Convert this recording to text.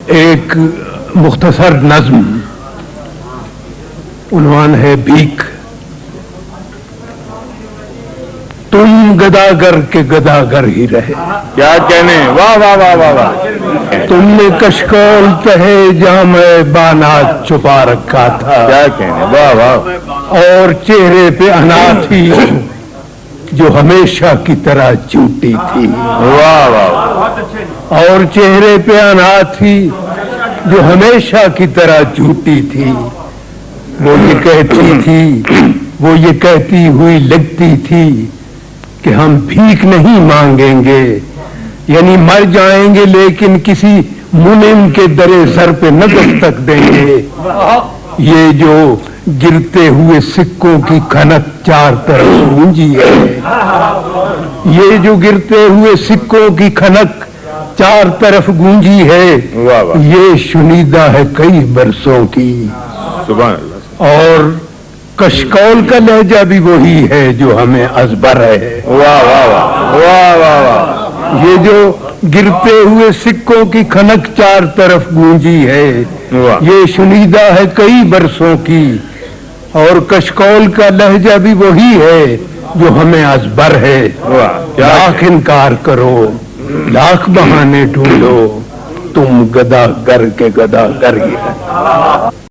ایک مختصر نظم، عنوان ہے بھیک۔ تم گداگر کے گداگر ہی رہے، کیا کہنے، واہ واہ واہ واہ واہ، تم نے کشکول تہے جامع بانات چھپا رکھا تھا، کیا کہنے، واہ واہ، اور چہرے پہ انا تھی جو ہمیشہ کی طرح جھوٹی تھی، واہ واہ، اور چہرے پہ انا تھی جو ہمیشہ کی طرح جھوٹی تھی۔ وہ یہ کہتی تھی، وہ یہ کہتی ہوئی لگتی تھی کہ ہم بھیک نہیں مانگیں گے، یعنی مر جائیں گے لیکن کسی منعم کے درے سر پہ نہ دستک دیں گے۔ یہ جو گرتے ہوئے سکوں کی کھنک چار طرف گونجی ہے، یہ جو گرتے ہوئے سکوں کی کھنک چار طرف گونجی ہے، واہ واہ، یہ شنیدہ ہے کئی برسوں کی، سبحان اللہ، اور کشکول کا لہجہ بھی وہی ہے جو ہمیں ازبر ہے۔ واہ واہ واہ، واہ واہ واہ، یہ جو گرتے ہوئے سکوں کی کھنک چار طرف گونجی ہے، واہ، یہ شنیدہ ہے کئی برسوں کی، اور کشکول کا لہجہ بھی وہی ہے جو ہمیں ازبر ہے۔ واہ، کیا لاکھ انکار کرو، لاکھ بہانے ڈھونڈو، تم گدا گر کے گدا گر ہی رہے۔